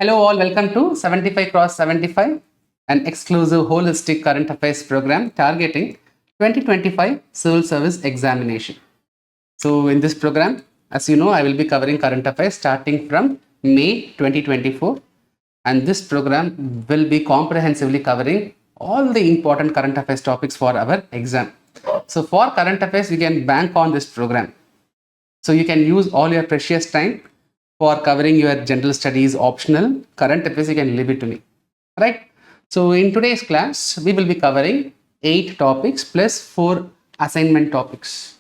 Hello all, welcome to 75 cross 75, an exclusive holistic current affairs program targeting 2025 Civil Service Examination. So in this program, as you know, I will be covering current affairs starting from May 2024, and this program will be comprehensively covering all the important current affairs topics for our exam. So for current affairs, you can bank on this program. So you can use all your precious time for covering your general studies optional. Current affairs, you can leave it to me. Right? So in today's class, we will be covering 8 topics plus 4 assignment topics.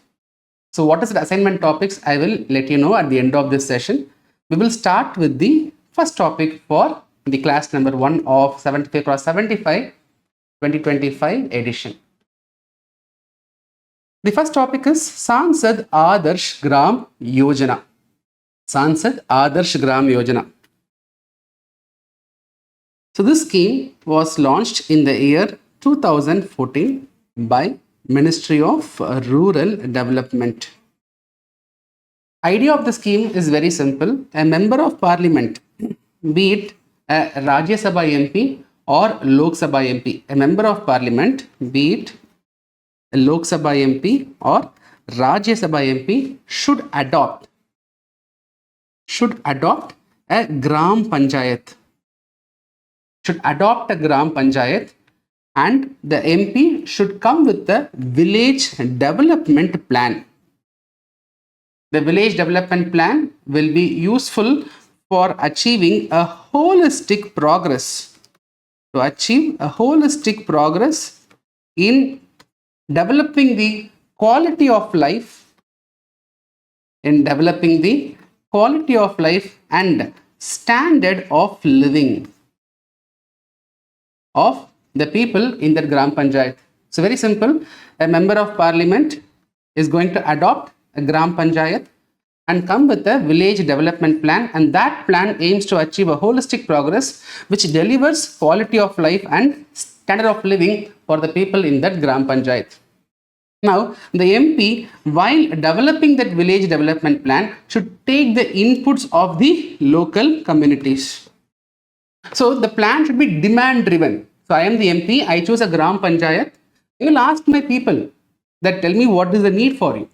So what is the assignment topics? I will let you know at the end of this session. We will start with the first topic for the class number 1 of 75 cross 75 2025 edition. The first topic is Sansad Adarsh Gram Yojana. Sansad Adarsh Gram Yojana. So this scheme was launched in the year 2014 by Ministry of Rural Development. Idea of the scheme is very simple. A member of parliament, be it a Rajya Sabha MP or Lok Sabha MP, a member of parliament, be it a Lok Sabha MP or Rajya Sabha MP, should adopt a Gram Panchayat. Should adopt a Gram Panchayat, and the MP should come with the village development plan. The village development plan will be useful for achieving a holistic progress. To achieve a holistic progress in developing the quality of life, and standard of living of the people in that Gram Panchayat. So very simple. A member of parliament is going to adopt a Gram Panchayat and come with a village development plan, and that plan aims to achieve a holistic progress which delivers quality of life and standard of living for the people in that Gram Panchayat. Now, the MP, while developing that village development plan, should take the inputs of the local communities. So, the plan should be demand driven. So, I am the MP, I choose a Gram Panchayat. I will ask my people that tell me what is the need for you.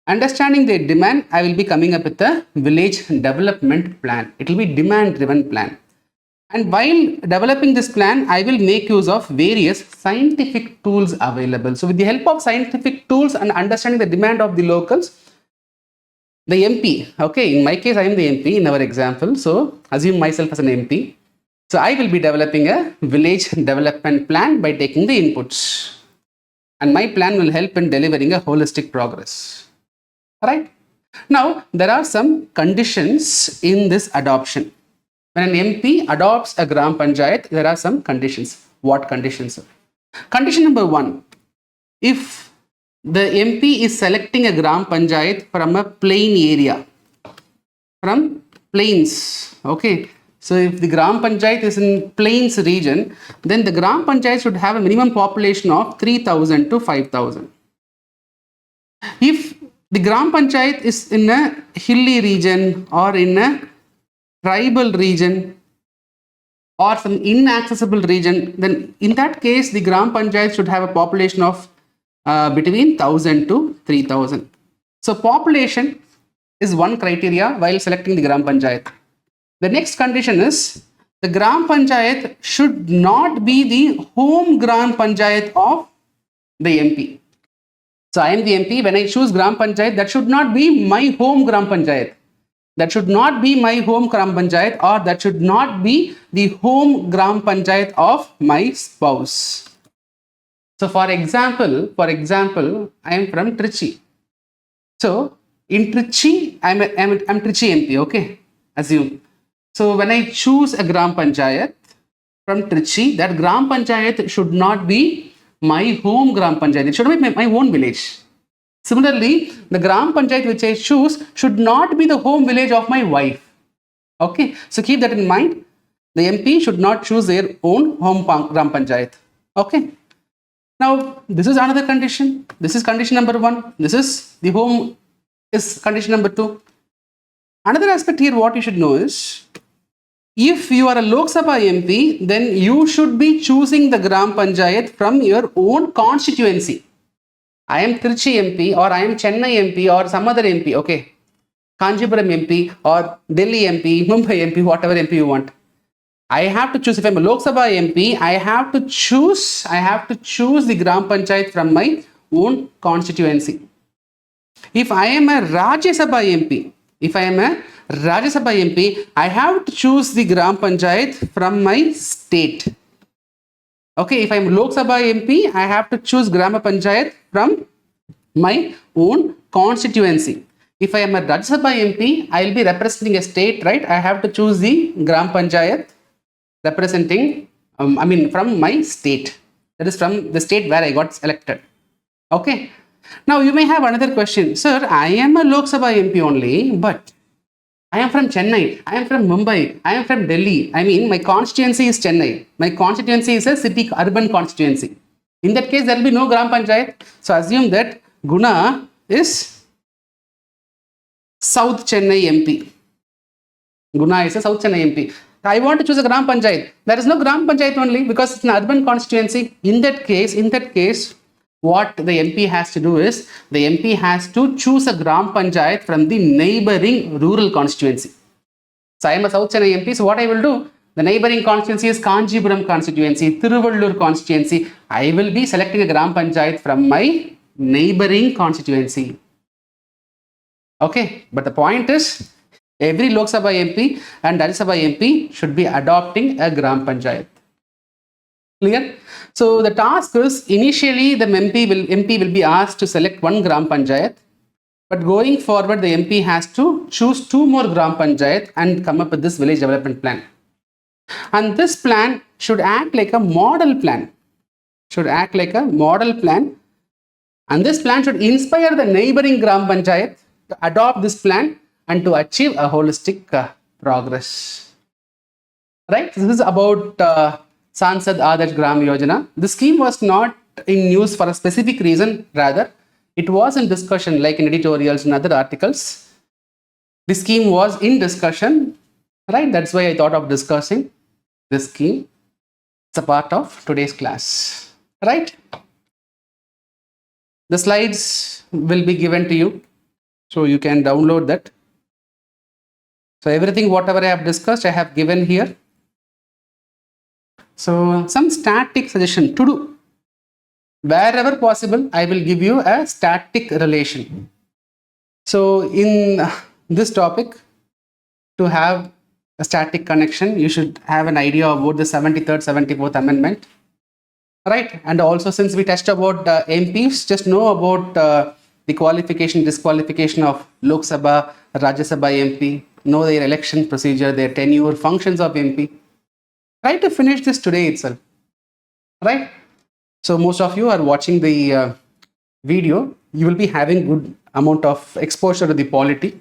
Understanding their demand, I will be coming up with a village development plan. It will be demand driven plan. And while developing this plan, I will make use of various scientific tools available. So with the help of scientific tools and understanding the demand of the locals, the MP, okay, in my case, I am the MP in our example. So assume myself as an MP. So I will be developing a village development plan by taking the inputs. And my plan will help in delivering a holistic progress. All right. Now, there are some conditions in this adoption. When an MP adopts a Gram Panchayat, there are some conditions. What conditions? Condition number 1. If the MP is selecting a Gram Panchayat from a plain area, from plains, okay. So if the Gram Panchayat is in plains region, then the Gram Panchayat should have a minimum population of 3,000 to 5,000. If the Gram Panchayat is in a hilly region or in a tribal region or some inaccessible region, then in that case the Gram Panchayat should have a population of between 1,000 to 3,000. So population is one criteria while selecting the Gram Panchayat. The next condition is the Gram Panchayat should not be the home Gram Panchayat of the MP. So I am the MP. When I choose Gram Panchayat, that should not be my home Gram Panchayat. That should not be my home Gram Panchayat, or that should not be the home Gram Panchayat of my spouse. So for example, I am from Trichy. So in Trichy, I'm Trichy MP, okay? Assume. So when I choose a Gram Panchayat from Trichy, that Gram Panchayat should not be my home Gram Panchayat. It should be my own village. Similarly, the Gram Panchayat which I choose should not be the home village of my wife. Okay, so keep that in mind. The MP should not choose their own home Gram Panchayat. Okay. Now, this is another condition. This is condition number 1. This is the home is condition number 2. Another aspect here, what you should know is If you are a Lok Sabha MP, then you should be choosing the Gram Panchayat from your own constituency. I am Trichy MP or I am Chennai MP or some other MP, okay? Kanjipuram MP or Delhi MP, Mumbai MP, whatever MP you want. I have to choose. If I'm a Lok Sabha MP, I have to choose the Gram Panchayat from my own constituency. If I am a Rajya Sabha MP, I have to choose the Gram Panchayat from my state. Okay, if I am Lok Sabha MP, I have to choose Gram Panchayat from my own constituency. If I am a Rajya Sabha MP, I will be representing a state, right? I have to choose the Gram Panchayat representing, from my state. That is from the state where I got elected. Okay. Now you may have another question. Sir, I am a Lok Sabha MP only, but I am from Chennai, I am from Mumbai, I am from Delhi. My constituency is Chennai. My constituency is a city, urban constituency. In that case, there will be no Gram Panchayat. So assume that Guna is South Chennai MP. Guna is a South Chennai MP. I want to choose a Gram Panchayat. There is no Gram Panchayat only because it's an urban constituency. In that case, what the MP has to do is, the MP has to choose a Gram Panchayat from the neighboring rural constituency. So I am a South Chennai MP, so what I will do, the neighboring constituency is Kanjipuram constituency, Tiruvallur constituency. I will be selecting a Gram Panchayat from my neighboring constituency. Okay, but the point is, every Lok Sabha MP and Rajya Sabha MP should be adopting a Gram Panchayat. Clear? So the task is, initially the MP will be asked to select one Gram Panchayat, but going forward the MP has to choose 2 more Gram Panchayat and come up with this village development plan. And this plan should act like a model plan. And this plan should inspire the neighboring Gram Panchayat to adopt this plan and to achieve a holistic progress. Right? This is about Sansad Adarsh Gram Yojana. The scheme was not in news for a specific reason, rather, it was in discussion, like in editorials and other articles. The scheme was in discussion, right? That's why I thought of discussing this scheme. It's a part of today's class, right? The slides will be given to you, so you can download that. So everything, whatever I have discussed, I have given here. So some static suggestion to do. Wherever possible, I will give you a static relation. So in this topic, to have a static connection, you should have an idea about the 73rd, 74th Amendment. Right? And also, since we touched about MPs, just know about the qualification, disqualification of Lok Sabha, Rajya Sabha MP, know their election procedure, their tenure, functions of MP. Try to finish this today itself, right? So most of you are watching the video, you will be having good amount of exposure to the polity.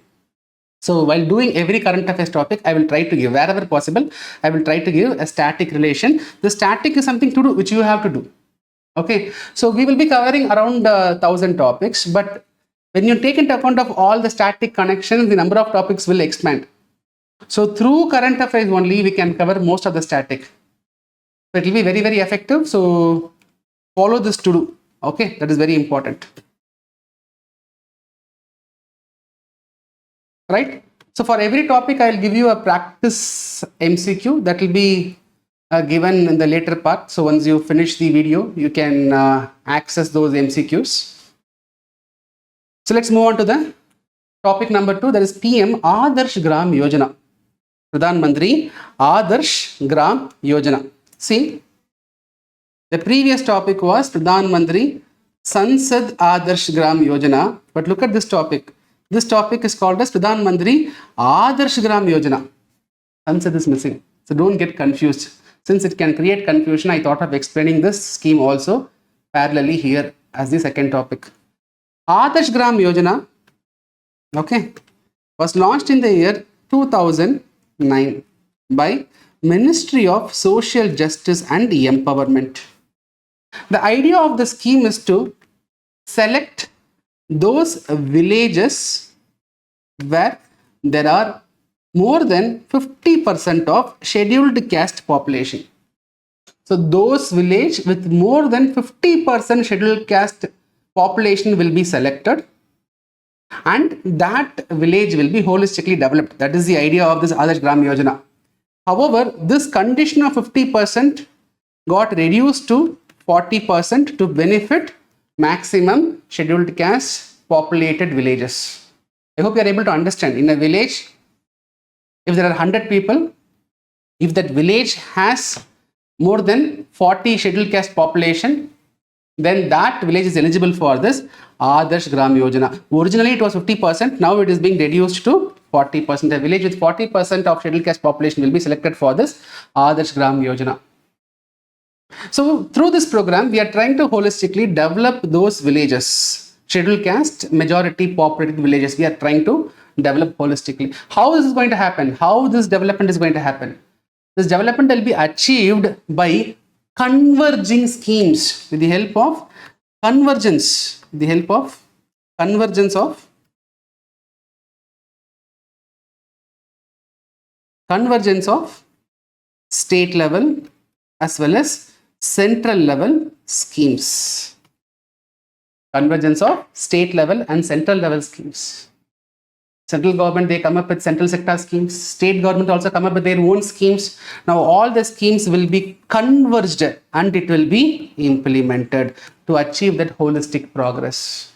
So while doing every current affairs topic, I will try to give, wherever possible, I will try to give a static relation. The static is something to do, which you have to do. Okay, so we will be covering around 1000 topics, but when you take into account of all the static connections, the number of topics will expand. So through current affairs only, we can cover most of the static. So it will be very, very effective. So follow this to do. Okay, that is very important. Right? So for every topic, I will give you a practice MCQ that will be given in the later part. So once you finish the video, you can access those MCQs. So let's move on to the topic number 2, that is PM Adarsh Gram Yojana. Pradhan Mantri Adarsh Gram Yojana. See, the previous topic was Pradhan Mantri Sansad Adarsh Gram Yojana, but look at this topic. This topic is called as Pradhan Mantri Adarsh Gram Yojana. Sansad is missing, so don't get confused. Since it can create confusion, I thought of explaining this scheme also parallelly here as the second topic. Adarsh Gram Yojana, okay, was launched in the year 2009 by Ministry of Social Justice and Empowerment. The idea of the scheme is to select those villages where there are more than 50% of scheduled caste population. So those village with more than 50% scheduled caste population will be selected, and that village will be holistically developed. That is the idea of this Adarsh Gram Yojana. However, this condition of 50% got reduced to 40% to benefit maximum scheduled caste populated villages. I hope you are able to understand. In a village, if there are 100 people, if that village has more than 40 scheduled caste population, then that village is eligible for this Adarsh Gram Yojana. Originally it was 50%, now it is being reduced to 40%. A village with 40% of scheduled caste population will be selected for this Adarsh Gram Yojana. So through this program, we are trying to holistically develop those villages, scheduled caste majority populated villages. We are trying to develop holistically. How this is going to happen? How this development is going to happen? This development will be achieved by converging schemes with the help of convergence, convergence of state level as well as central level schemes. Convergence of state level and central level schemes. Central government, they come up with central sector schemes. State government also come up with their own schemes. Now all the schemes will be converged and it will be implemented to achieve that holistic progress.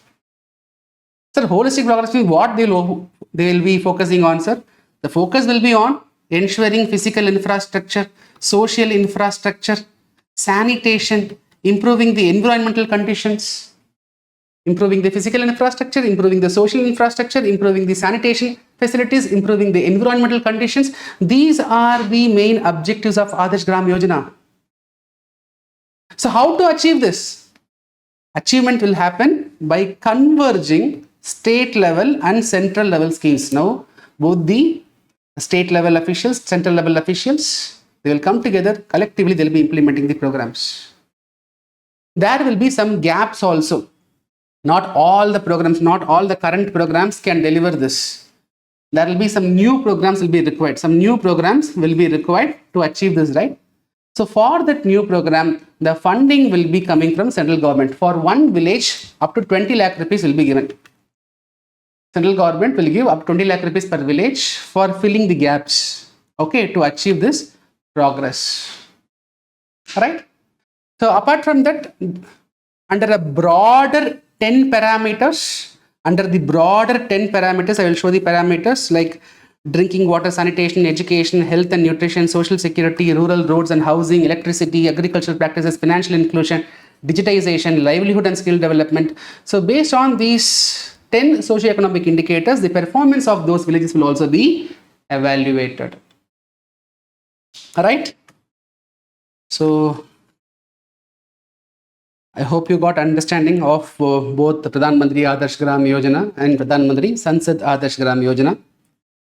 Sir, holistic progress means what they will be focusing on, sir? The focus will be on ensuring physical infrastructure, social infrastructure, sanitation, improving the environmental conditions, improving the physical infrastructure, improving the social infrastructure, improving the sanitation facilities, improving the environmental conditions. These are the main objectives of Adarsh Gram Yojana. So how to achieve this? Achievement will happen by converging state level and central level schemes. Now, both the state level officials, central level officials, they will come together, collectively they will be implementing the programs. There will be some gaps also. Not all the programs, not all the current programs can deliver this. There will be some new programs will be required. Some new programs will be required to achieve this, right? So for that new program, the funding will be coming from central government. For one village, up to 20 lakh rupees will be given. Central government will give up 20 lakh rupees per village for filling the gaps, okay, to achieve this progress. Right? So apart from that, under a broader 10 parameters, I will show the parameters like drinking water, sanitation, education, health and nutrition, social security, rural roads and housing, electricity, agricultural practices, financial inclusion, digitization, livelihood and skill development. So based on these 10 socioeconomic indicators, the performance of those villages will also be evaluated. All right. So I hope you got understanding of both the Pradhan Mantri Adarsh Gram Yojana and Pradhan Mantri Sansad Adarsh Gram Yojana.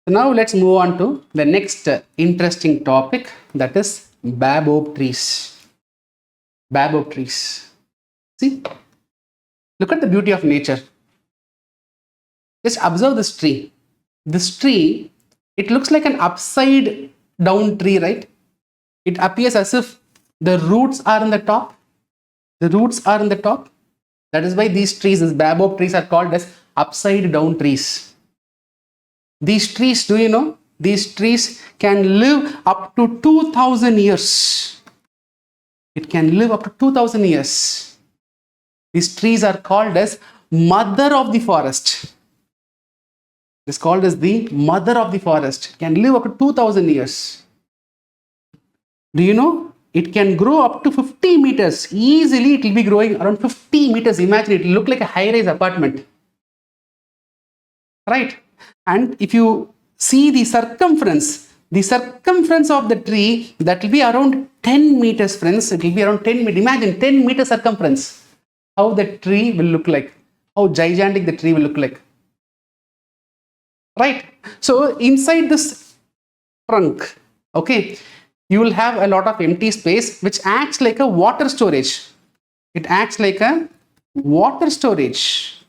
So now let's move on to the next interesting topic, that is baobab trees. Baobab trees. See, look at the beauty of nature. Just observe this tree. This tree, it looks like an upside down tree, right? It appears as if the roots are on the top. The roots are on the top. That is why these trees, these baobab trees, are called as upside down trees. These trees, do you know? These trees can live up to 2000 years. It can live up to 2000 years. These trees are called as mother of the forest. It is called as the mother of the forest. It can live up to 2000 years. Do you know? It can grow up to 50 meters. Easily it will be growing around 50 meters. Imagine, it will look like a high-rise apartment. Right? And if you see the circumference of the tree, that will be around 10 meters, friends. It will be around 10 meters. Imagine 10 meter circumference. How the tree will look like. How gigantic the tree will look like. Right? So inside this trunk, okay, you will have a lot of empty space which acts like a water storage. It acts like a water storage.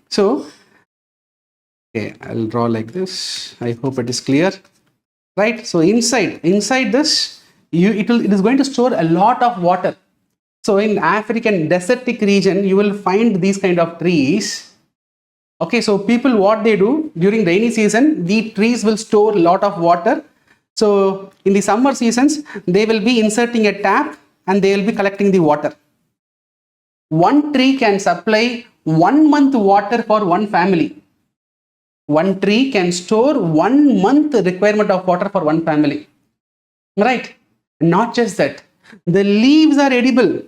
So Okay, I'll draw like this. I hope it is clear. Right? So inside this, it is going to store a lot of water. So in African desertic region, you will find these kind of trees. Okay, so people, what they do during rainy season, the trees will store a lot of water. So in the summer seasons, they will be inserting a tap and they will be collecting the water. One tree can supply 1 month water for one family. One tree can store 1 month requirement of water for one family. Right? Not just that, the leaves are edible.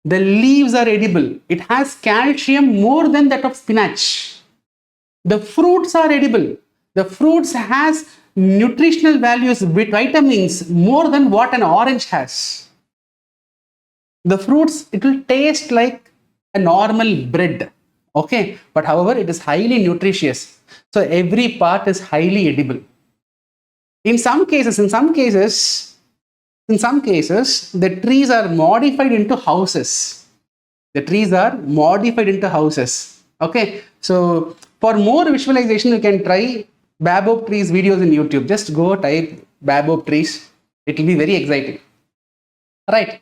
The leaves are edible. It has calcium more than that of spinach. The fruits are edible. The fruits has nutritional values with vitamins more than what an orange has. The fruits, it will taste like a normal bread. Okay, but however, it is highly nutritious. So every part is highly edible. In some cases, the trees are modified into houses. The trees are modified into houses. Okay, so for more visualization, you can try baobab trees videos in YouTube. Just go type baobab trees. It will be very exciting. Right.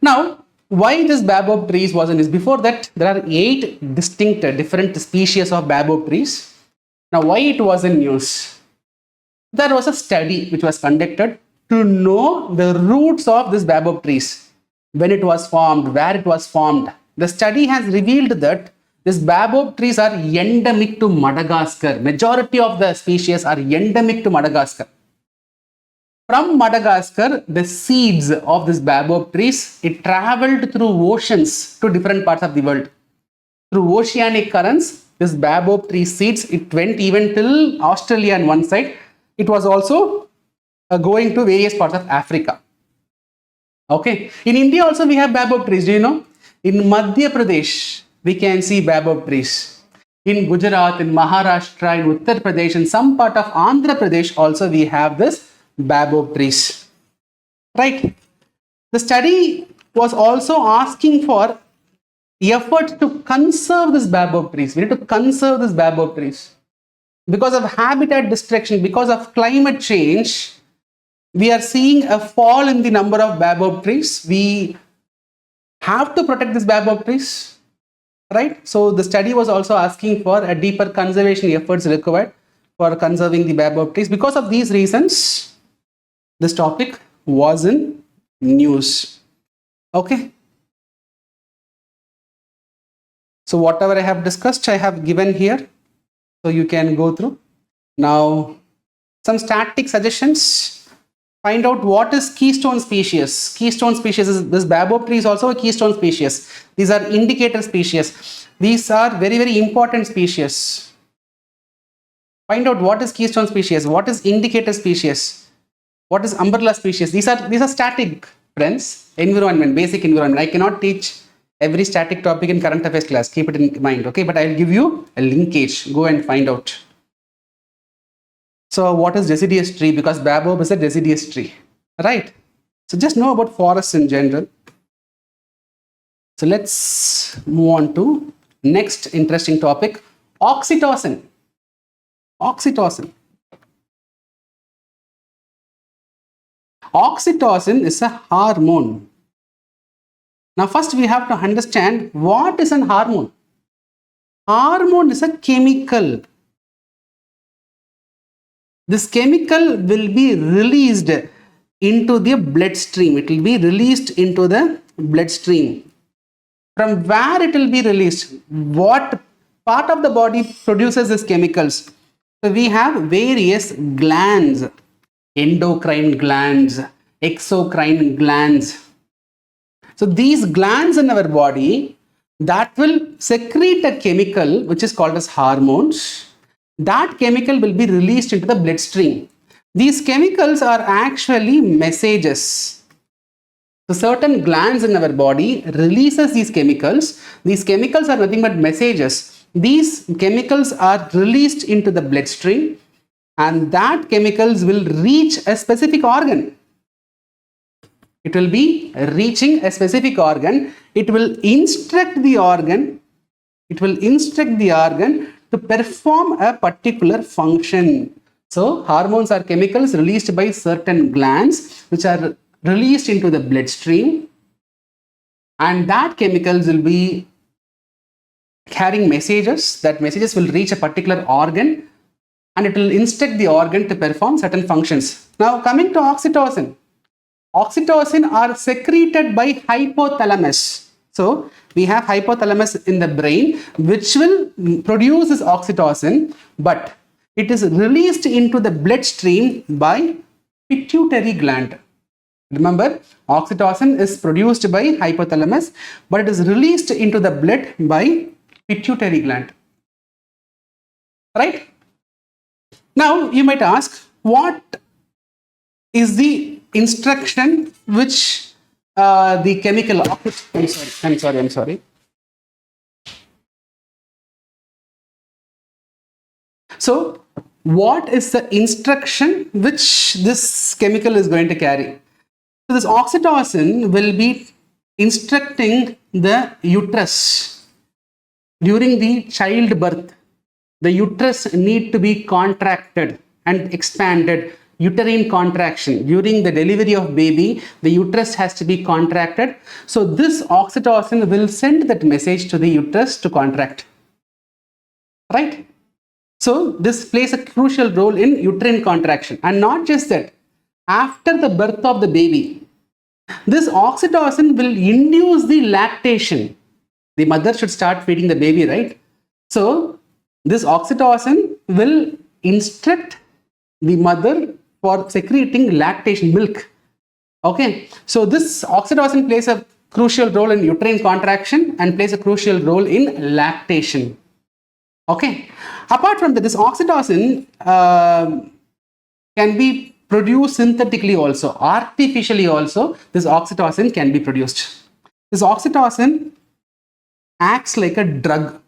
Now, why this baobab trees was in this? Before that, there are 8 distinct different species of baobab trees. Now, why it was in news? There was a study which was conducted to know the roots of this baobab trees, when it was formed, where it was formed. The study has revealed that these baobab trees are endemic to Madagascar. Majority of the species are endemic to Madagascar. From Madagascar, the seeds of this baobab trees, it traveled through oceans to different parts of the world. Through oceanic currents, this baobab tree seeds, it went even till Australia on one side. It was also going to various parts of Africa. Okay. In India also we have baobab trees. Do you know? In Madhya Pradesh, we can see baobab trees. In Gujarat, in Maharashtra, in Uttar Pradesh, in some part of Andhra Pradesh also we have this baobab trees. Right. The study was also asking for effort to conserve this baobab trees. We need to conserve this baobab trees. Because of habitat destruction, because of climate change, we are seeing a fall in the number of baobab trees. We have to protect these baobab trees, right? So the study was also asking for a deeper conservation efforts required for conserving the baobab trees. Because of these reasons, this topic was in news. Okay. So whatever I have discussed, I have given here. So you can go through. Now, some static suggestions. Find out what is keystone species. Keystone species is this baobab tree is also a keystone species. These are indicator species. These are very, very important species. Find out what is keystone species, what is indicator species, what is umbrella species. These are static, friends. Environment, basic environment. I cannot teach every static topic in current affairs class. Keep it in mind, okay? But I will give you a linkage. Go and find out. So what is deciduous tree? Because baobab is a deciduous tree, right? So just know about forests in general. So let's move on to next interesting topic, oxytocin. Oxytocin. Oxytocin is a hormone. Now first we have to understand what is an hormone. Hormone is a chemical. This chemical will be released into the bloodstream. It will be released into the bloodstream. From where it will be released? What part of the body produces these chemicals? So we have various glands, endocrine glands, exocrine glands. So these glands in our body that will secrete a chemical which is called as hormones. That chemical will be released into the bloodstream. These chemicals are actually messages. So certain glands in our body releases these chemicals. These chemicals are nothing but messages. These chemicals are released into the bloodstream and that chemicals will reach a specific organ. It will be reaching a specific organ. It will instruct the organ. It will instruct the organ to to perform a particular function. So hormones are chemicals released by certain glands which are released into the bloodstream, and that chemicals will be carrying messages. That messages will reach a particular organ and it will instruct the organ to perform certain functions. Now coming to oxytocin. Oxytocin are secreted by hypothalamus. So we have hypothalamus in the brain which will produce this oxytocin, but it is released into the bloodstream by pituitary gland. Remember, oxytocin is produced by hypothalamus, but it is released into the blood by pituitary gland. Right? Now you might ask, what is the instruction which the chemical... I'm sorry. So what is the instruction which this chemical is going to carry? So this oxytocin will be instructing the uterus during the childbirth. The uterus need to be contracted and expanded. Uterine contraction. During the delivery of baby, the uterus has to be contracted. So this oxytocin will send that message to the uterus to contract. Right? So this plays a crucial role in uterine contraction. And not just that, after the birth of the baby, this oxytocin will induce the lactation. The mother should start feeding the baby, right? So this oxytocin will instruct the mother for secreting lactation milk. Okay, so this oxytocin plays a crucial role in uterine contraction and plays a crucial role in lactation. Okay, apart from that, this oxytocin can be produced synthetically also, artificially also. This oxytocin can be produced. This oxytocin acts like a drug.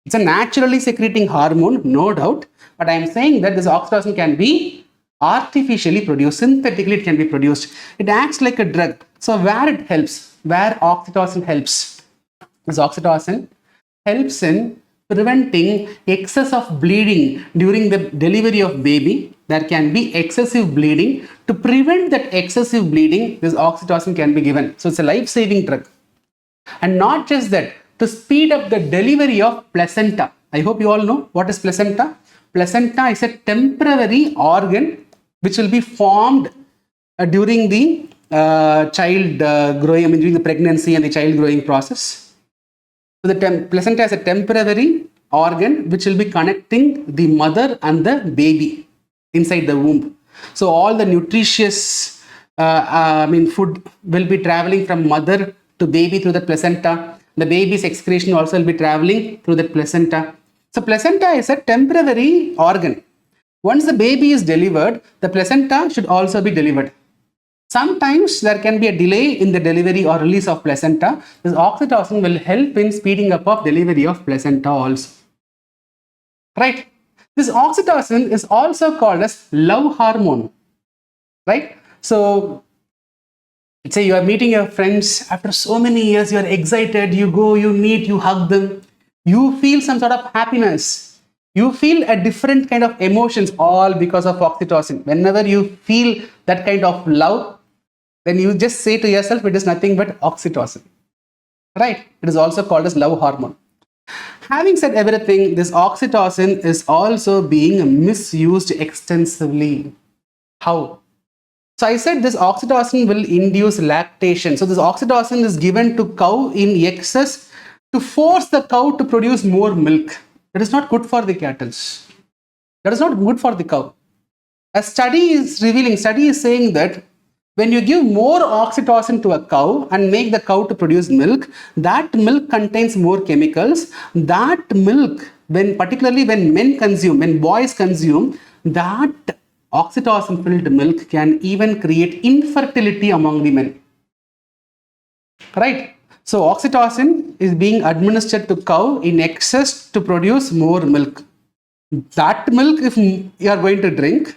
It's a naturally secreting hormone, no doubt, but I am saying that this oxytocin can be artificially produced, synthetically it can be produced. It acts like a drug. So where it helps, where oxytocin helps? This oxytocin helps in preventing excess of bleeding during the delivery of baby. There can be excessive bleeding. To prevent that excessive bleeding, this oxytocin can be given. So it's a life-saving drug. And not just that, to speed up the delivery of placenta. I hope you all know what is placenta. Placenta is a temporary organ which will be formed during the child growing, during the pregnancy and the child growing process. So the placenta is a temporary organ which will be connecting the mother and the baby inside the womb. So all the nutritious food will be traveling from mother to baby through the placenta. The baby's excretion also will be traveling through the placenta. So placenta is a temporary organ. Once the baby is delivered, the placenta should also be delivered. Sometimes there can be a delay in the delivery or release of placenta. This oxytocin will help in speeding up of delivery of placenta also. Right? This oxytocin is also called as love hormone. Right? So let's say you are meeting your friends after so many years, you are excited, you go, you meet, you hug them, you feel some sort of happiness, you feel a different kind of emotions, all because of oxytocin. Whenever you feel that kind of love, then you just say to yourself, it is nothing but oxytocin. Right? It is also called as love hormone. Having said everything, this oxytocin is also being misused extensively. How? So I said this oxytocin will induce lactation. So this oxytocin is given to cow in excess to force the cow to produce more milk. That is not good for the cattle. That is not good for the cow. A study is saying that when you give more oxytocin to a cow and make the cow to produce milk, that milk contains more chemicals. That milk, particularly when men consume, when boys consume, that oxytocin filled milk can even create infertility among the men. Right? So oxytocin is being administered to cow in excess to produce more milk. That milk, if you are going to drink,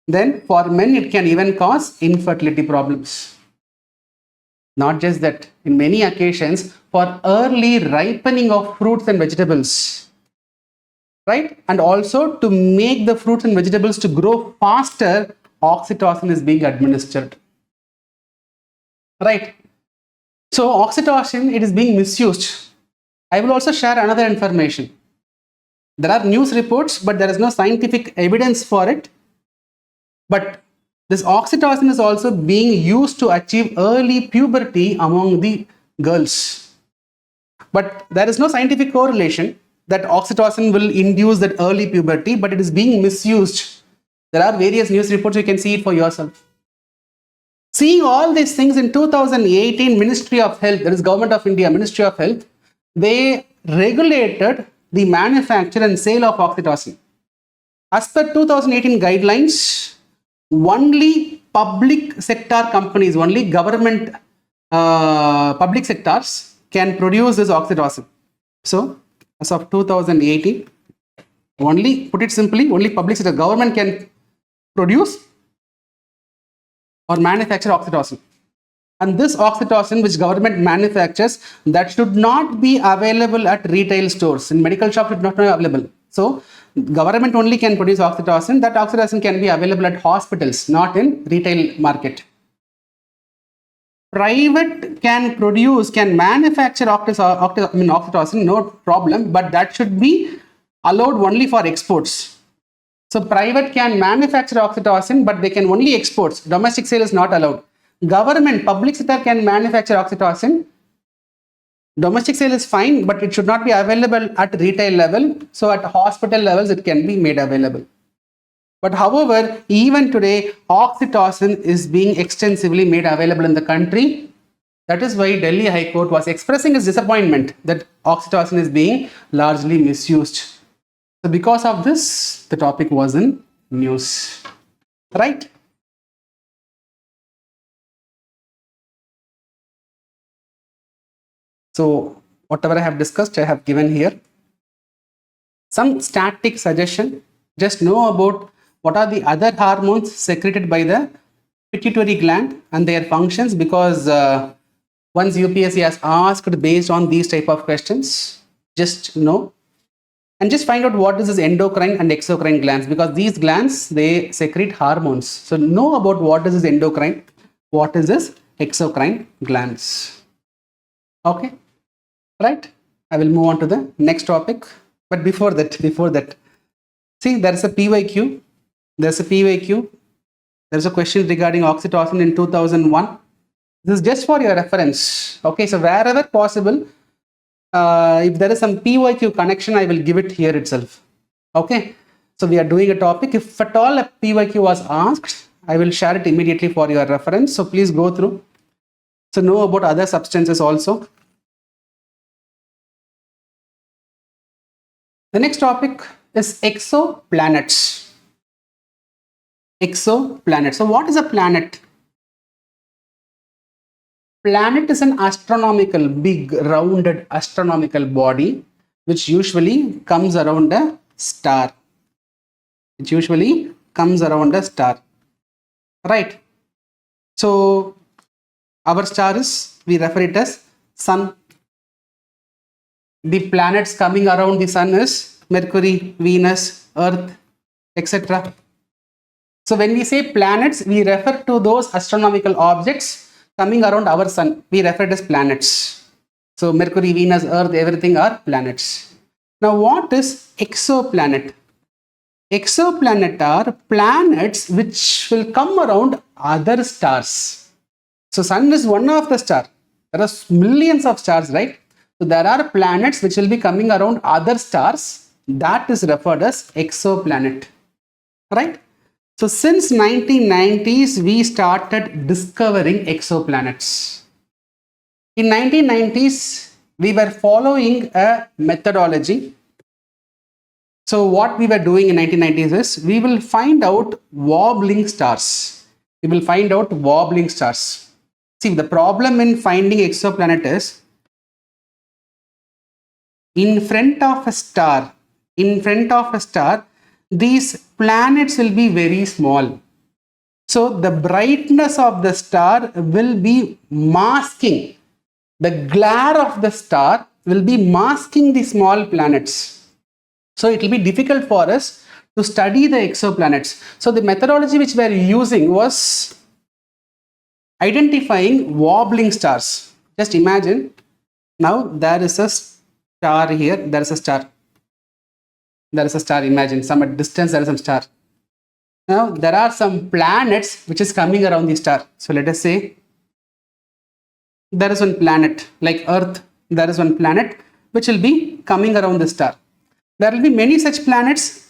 then for men it can even cause infertility problems. Not just that, in many occasions, for early ripening of fruits and vegetables, right? And also to make the fruits and vegetables to grow faster, oxytocin is being administered, right? So oxytocin, it is being misused. I will also share another information. There are news reports, but there is no scientific evidence for it. But this oxytocin is also being used to achieve early puberty among the girls. But there is no scientific correlation that oxytocin will induce that early puberty, but it is being misused. There are various news reports, you can see it for yourself. Seeing all these things in 2018, Ministry of Health, that is Government of India, Ministry of Health, they regulated the manufacture and sale of oxytocin. As per 2018 guidelines, only public sector companies, only government public sectors can produce this oxytocin. So, as of 2018, only, put it simply, only public sector government can produce or manufacture oxytocin. And this oxytocin which government manufactures, that should not be available at retail stores. In medical shops, it is not available. So, government only can produce oxytocin. That oxytocin can be available at hospitals, not in retail market. Private can produce, can manufacture oxytocin, no problem, but that should be allowed only for exports. So private can manufacture oxytocin, but they can only export. Domestic sale is not allowed. Government, public sector can manufacture oxytocin. Domestic sale is fine, but it should not be available at retail level. So at hospital levels, it can be made available. But however, even today, oxytocin is being extensively made available in the country. That is why Delhi High Court was expressing its disappointment that oxytocin is being largely misused. So because of this, the topic was in news, right? So whatever I have discussed, I have given here. Some static suggestion, just know about what are the other hormones secreted by the pituitary gland and their functions, because once UPSC has asked based on these type of questions, just know and just find out what is this endocrine and exocrine glands, because these glands, they secrete hormones. So know about what is this endocrine, what is this exocrine glands. Okay, right? I will move on to the next topic. But before that, see, there is a PYQ. There's a PYQ. There's a question regarding oxytocin in 2001. This is just for your reference. Okay, so wherever possible, if there is some PYQ connection, I will give it here itself. Okay, so we are doing a topic. If at all a PYQ was asked, I will share it immediately for your reference. So please go through. So know about other substances also. The next topic is exoplanets. Exoplanet. So what is a planet? Planet is an astronomical, big, rounded astronomical body which usually comes around a star. It usually comes around a star. Right? So our star is, we refer it as Sun. The planets coming around the Sun is Mercury, Venus, Earth, etc. So when we say planets, we refer to those astronomical objects coming around our Sun. We refer it as planets. So Mercury, Venus, Earth, everything are planets. Now what is exoplanet? Exoplanet are planets which will come around other stars. So Sun is one of the stars. There are millions of stars, right? So there are planets which will be coming around other stars. That is referred as exoplanet, right? So since 1990s, we started discovering exoplanets. In 1990s, we were following a methodology. So what we were doing in 1990s is, we will find out wobbling stars. We will find out wobbling stars. See, the problem in finding exoplanet is, in front of a star, these planets will be very small. So the brightness of the star will be masking, the glare of the star will be masking the small planets. So it will be difficult for us to study the exoplanets. So the methodology which we are using was identifying wobbling stars. Just imagine, now there is a star here, there is a star. There is a star, imagine, some at distance there is some star. Now there are some planets which is coming around the star. So let us say there is one planet like Earth, there is one planet which will be coming around the star. There will be many such planets.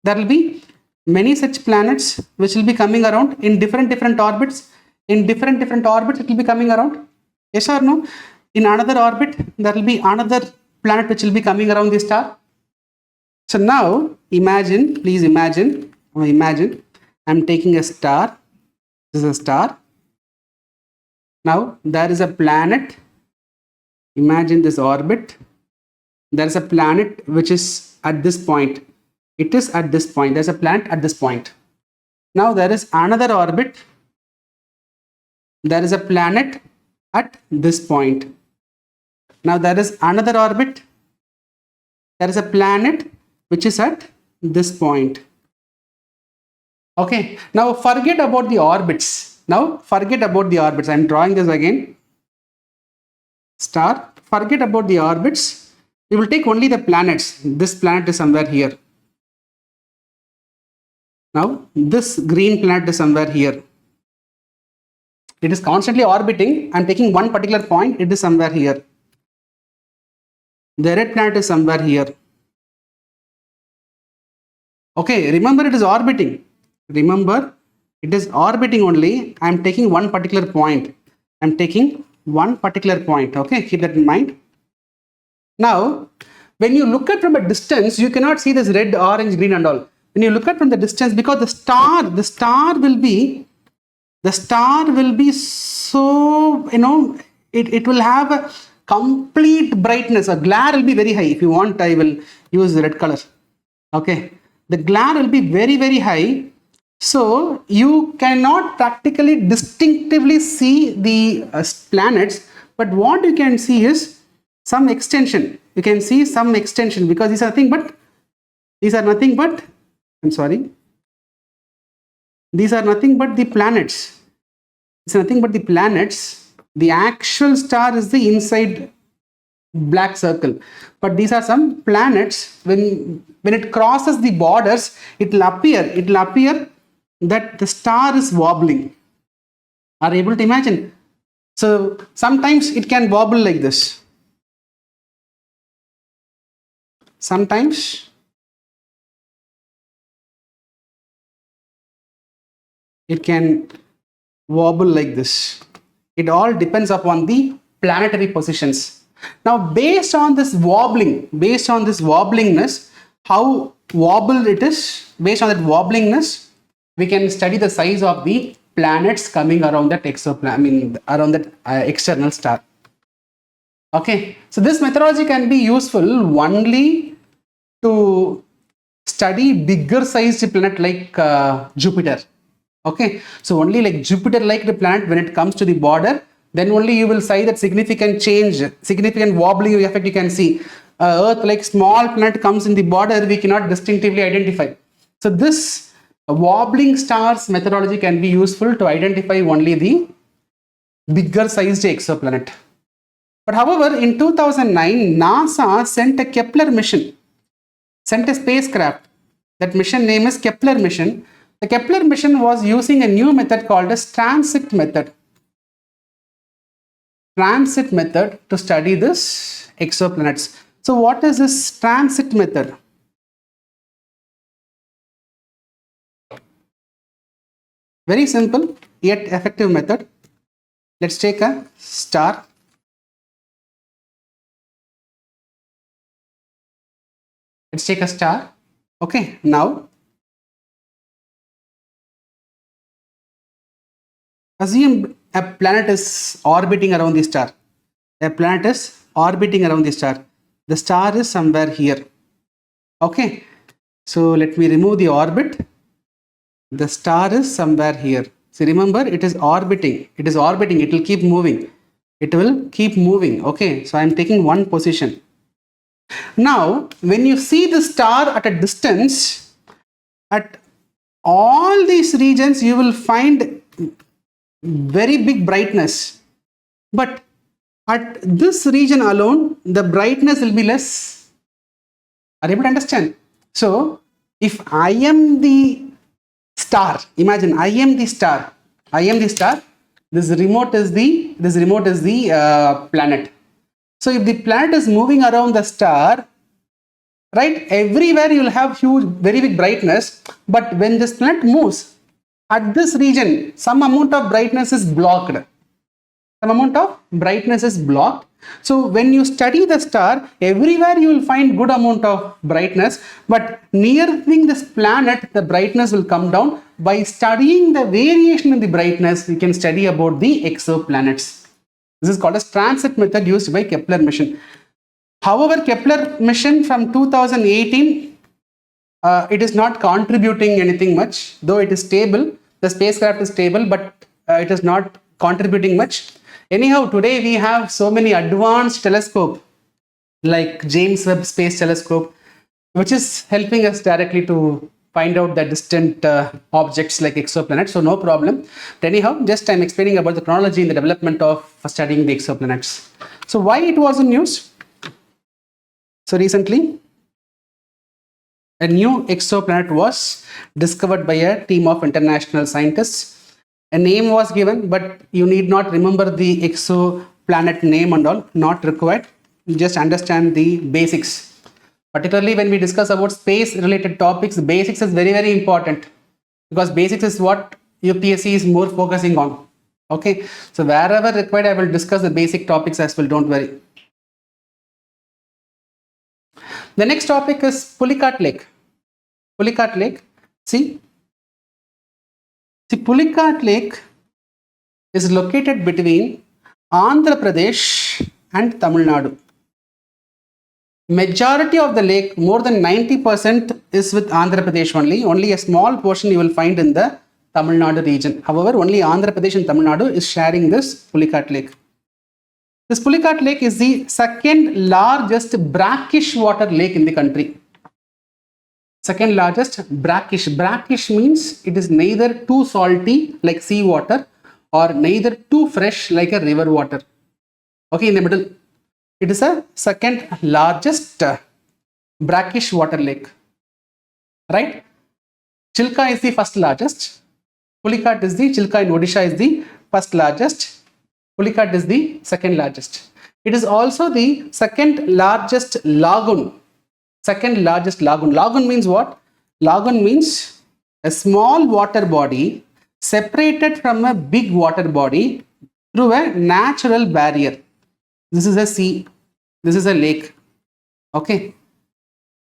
There will be many such planets which will be coming around in different orbits. In different orbits it will be coming around. Yes or no? In another orbit there will be another planet which will be coming around the star. So now imagine, please imagine, I'm taking a star. This is a star. Now there is a planet. Imagine this orbit. There is a planet which is at this point. It is at this point. There's a planet at this point. Now there is another orbit. There is a planet at this point. Now there is another orbit. There is a planet which is at this point. Okay, now forget about the orbits. I'm drawing this again. Star, forget about the orbits. We will take only the planets. This planet is somewhere here. Now this green planet is somewhere here. It is constantly orbiting. I'm taking one particular point. It is somewhere here. The red planet is somewhere here. Okay, remember it is orbiting. Remember it is orbiting only. I am taking one particular point. Okay, keep that in mind. Now, when you look at from a distance, you cannot see this red, orange, green and all. When you look at from the distance, because the star will be so, it will have a complete brightness. A glare will be very high. If you want, I will use red color. Okay, the glare will be very, very high. So you cannot practically distinctively see the planets, but what you can see is some extension. You can see some extension because these are nothing but the planets. It's nothing but the planets. The actual star is the inside black circle, but these are some planets. When it crosses the borders, it will appear that the star is wobbling. Are you able to imagine? So sometimes it can wobble like this. Sometimes it can wobble like this. It all depends upon the planetary positions. Now, based on this wobblingness, how wobbled it is, based on that wobblingness, we can study the size of the planets coming around that around that external star. Okay, so this methodology can be useful only to study bigger sized planet like Jupiter. Okay, so only like Jupiter like the planet, when it comes to the border, then only you will see that significant change, significant wobbling effect you can see. Earth like small planet comes in the border, we cannot distinctively identify. So this wobbling stars methodology can be useful to identify only the bigger sized exoplanet. But however, in 2009, NASA sent a Kepler mission, sent a spacecraft. That mission name is Kepler mission. The Kepler mission was using a new method called as transit method. Transit method to study this exoplanets. So what is this transit method? Very simple yet effective method. Let's take a star. Let's take a star. Okay, now assume a planet is orbiting around the star. A planet is orbiting around the star. The star is somewhere here. Okay, so let me remove the orbit. The star is somewhere here. So remember, it is orbiting. It is orbiting. It will keep moving. It will keep moving. Okay, so I am taking one position. Now, when you see the star at a distance, at all these regions, you will find very big brightness. But at this region alone, the brightness will be less. Are you able to understand? So, if I am the star, imagine I am the star. I am the star. This remote is the planet. So, if the planet is moving around the star, right, everywhere you will have huge, very big brightness. But when this planet moves, at this region, some amount of brightness is blocked. Some amount of brightness is blocked. So when you study the star, everywhere you will find good amount of brightness, but nearing this planet, the brightness will come down. By studying the variation in the brightness, you can study about the exoplanets. This is called as transit method used by Kepler mission. However, Kepler mission from 2018, it is not contributing anything much, though it is stable. The spacecraft is stable, but it is not contributing much. Anyhow, today we have so many advanced telescopes like James Webb Space Telescope, which is helping us directly to find out the distant objects like exoplanets. So no problem. But anyhow, just I'm explaining about the chronology in the development of studying the exoplanets. So why it was in news? So recently, a new exoplanet was discovered by a team of international scientists. A name was given, but you need not remember the exoplanet name and all, not required. You just understand the basics. Particularly when we discuss about space related topics, basics is very, very important, because basics is what UPSC is more focusing on. Okay, so wherever required, I will discuss the basic topics as well, don't worry. The next topic is Pulicat Lake. Pulicat Lake, see, Pulicat Lake is located between Andhra Pradesh and Tamil Nadu. Majority of the lake, more than 90%, is with Andhra Pradesh only. Only a small portion you will find in the Tamil Nadu region. However, only Andhra Pradesh and Tamil Nadu is sharing this Pulicat Lake. This Pulicat Lake is the second largest brackish water lake in the country. Second largest brackish. Brackish means it is neither too salty like sea water or neither too fresh like a river water. Okay, in the middle. It is a second largest brackish water lake. Right? Chilka is the first largest. Pulicat is the, Chilka in Odisha is the first largest. Pulicat is the second largest. It is also the second largest lagoon. Second largest lagoon. Lagoon means what? Lagoon means a small water body separated from a big water body through a natural barrier. This is a sea. This is a lake. Okay.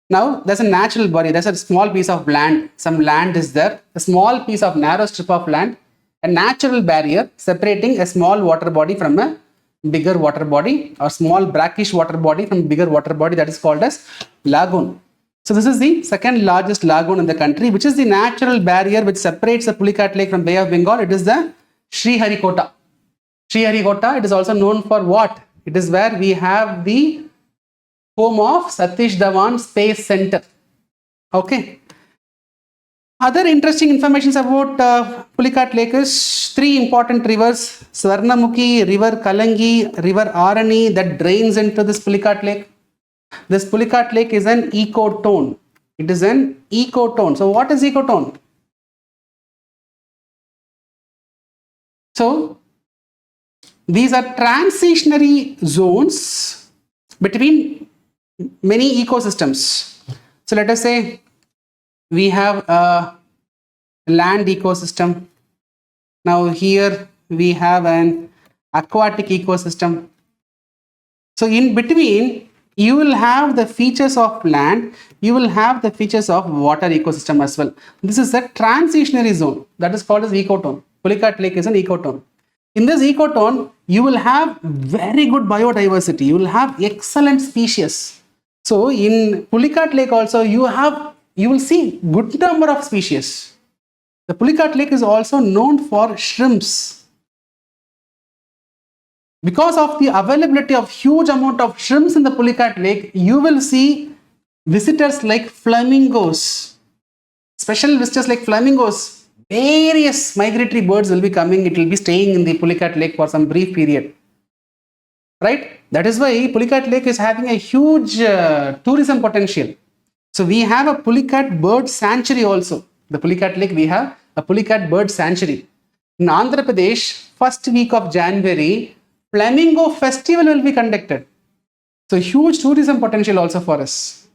Now, there's a natural body. There's a small piece of land. Some land is there. A small piece of narrow strip of land. A natural barrier separating a small water body from a bigger water body, or small brackish water body from bigger water body, that is called as lagoon. So this is the second largest lagoon in the country, which is the natural barrier which separates the Pulicat Lake from Bay of Bengal. It is the Sriharikota. Sriharikota, it is also known for what? It is where we have the home of Satish Dhawan Space Center. Okay. Other interesting information about Pulicat Lake is three important rivers: Swarnamukhi, River Kalangi, River Arani, that drains into this Pulicat Lake. This Pulicat Lake is an ecotone. It is an ecotone. So what is ecotone? So these are transitionary zones between many ecosystems. So let us say we have a land ecosystem. Now here we have an aquatic ecosystem. So in between, you will have the features of land, you will have the features of water ecosystem as well. This is a transitionary zone that is called as ecotone. Pulicat Lake is an ecotone. In this ecotone, you will have very good biodiversity. You will have excellent species. So in Pulicat Lake also, you will see good number of species. The Pulicat Lake is also known for shrimps. Because of the availability of huge amount of shrimps in the Pulicat Lake, you will see visitors like flamingos, special visitors like flamingos. Various migratory birds will be coming. It will be staying in the Pulicat Lake for some brief period. Right? That is why Pulicat Lake is having a huge tourism potential. So we have a Pulicat bird sanctuary also. The Pulicat Lake, we have a Pulicat bird sanctuary. In Andhra Pradesh, first week of January, Flamingo Festival will be conducted. So huge tourism potential also for us.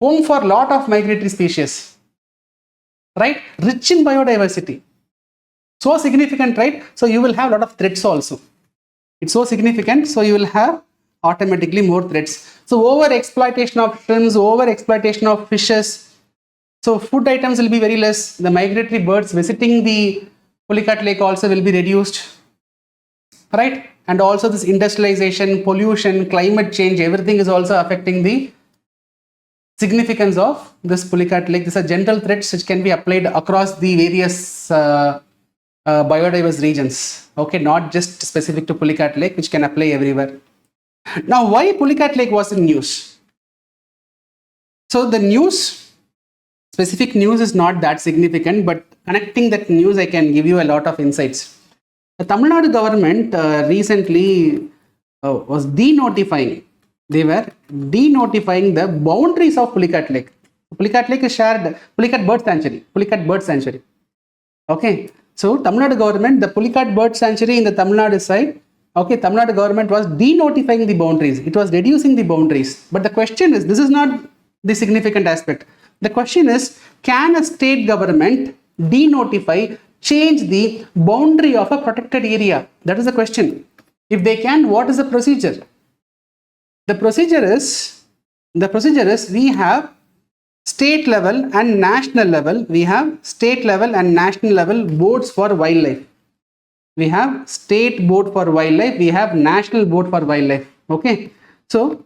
Home for a lot of migratory species. Right? Rich in biodiversity. So significant, right? So you will have a lot of threats also. It's so significant, so you will have automatically more threats. So over exploitation of shrimps, over exploitation of fishes. So food items will be very less. The migratory birds visiting the Pulicat Lake also will be reduced. Right? And also this industrialization, pollution, climate change, everything is also affecting the significance of this Pulicat Lake. These are general threats which can be applied across the various biodiverse regions. Okay, not just specific to Pulicat Lake, which can apply everywhere. Now, why Pulicat Lake was in news? So the news, specific news is not that significant, but connecting that news, I can give you a lot of insights. The Tamil Nadu government recently was denotifying. They were denotifying the boundaries of Pulicat Lake. Pulicat Lake is shared, Pulicat Bird Sanctuary. Okay, so Tamil Nadu government, the Pulicat Bird Sanctuary in the Tamil Nadu side, okay, Tamil Nadu government was denotifying the boundaries. It was reducing the boundaries. But the question is, this is not the significant aspect. The question is, can a state government denotify, change the boundary of a protected area? That is the question. If they can, what is the procedure? The procedure is we have state level and national level. We have state level and national level boards for wildlife. We have state board for wildlife. We have national board for wildlife. Okay. So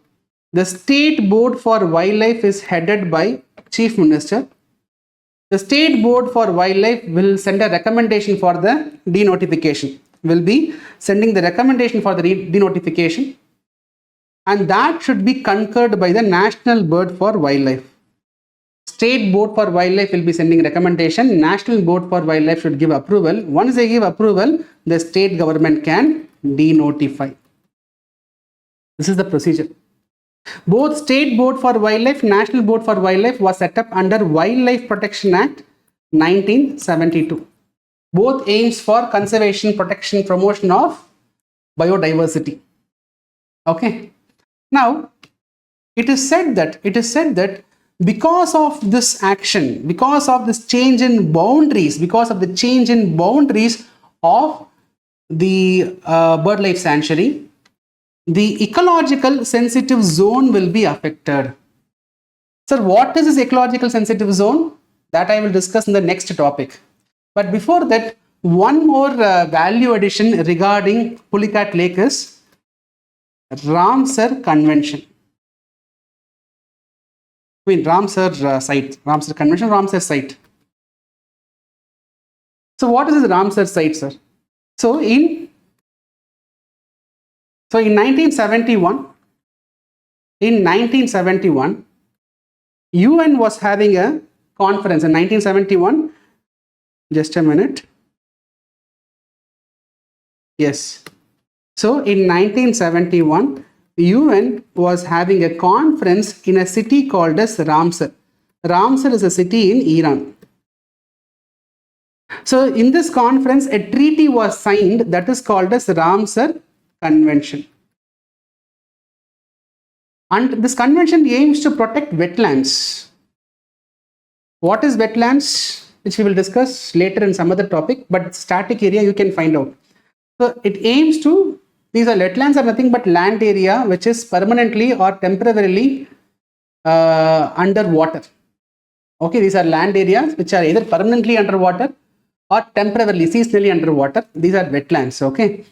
the state board for wildlife is headed by Chief Minister. The state board for wildlife will send a recommendation for the denotification. Will be sending the recommendation for the denotification. And that should be concurred by the National Board for Wildlife. State Board for Wildlife will be sending recommendation. National Board for Wildlife should give approval. Once they give approval, the state government can denotify. This is the procedure. Both State Board for Wildlife, National Board for Wildlife was set up under Wildlife Protection Act 1972. Both aims for conservation, protection, promotion of biodiversity. Okay. Now, it is said that because of this action, because of this change in boundaries, because of the change in boundaries of the birdlife sanctuary, the ecological sensitive zone will be affected. Sir, what is this ecological sensitive zone? That I will discuss in the next topic. But before that, one more value addition regarding Pulicat Lake is Ramsar Convention. I mean Ramsar site, Ramsar Convention, Ramsar site. So what is the Ramsar site, sir? So in 1971, UN was having a conference in 1971. Just a minute. Yes. So in 1971, UN was having a conference in a city called as Ramsar. Ramsar is a city in Iran. So in this conference, a treaty was signed that is called as Ramsar Convention. And this convention aims to protect wetlands. What is wetlands? Which we will discuss later in some other topic, but static area you can find out. So it aims to, these are wetlands are nothing but land area which is permanently or temporarily underwater. Okay, these are land areas which are either permanently underwater or temporarily, seasonally underwater. These are wetlands. Okay.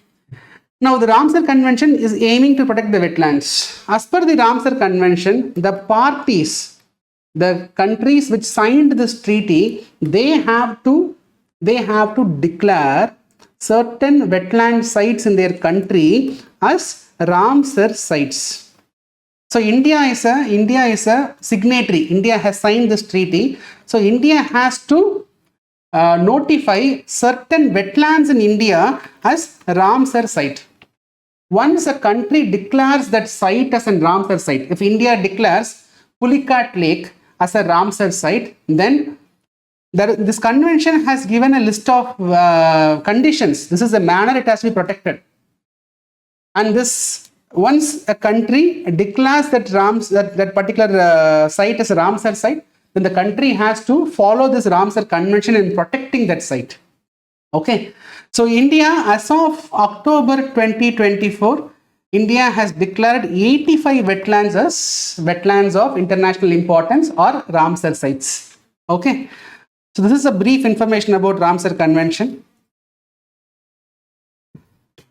Now the Ramsar Convention is aiming to protect the wetlands. As per the Ramsar Convention, the parties, the countries which signed this treaty, they have to declare certain wetland sites in their country as Ramsar sites. So India is a signatory. India has signed this treaty. So India has to notify certain wetlands in India as Ramsar site. Once a country declares that site as a Ramsar site, if India declares Pulicat Lake as a Ramsar site, then this convention has given a list of conditions. This is the manner it has to be protected. And this, once a country declares that that particular site as a Ramsar site, then the country has to follow this Ramsar convention in protecting that site. Okay. So India, as of October 2024, India has declared 85 wetlands as wetlands of international importance or Ramsar sites. Okay. So this is a brief information about Ramsar Convention.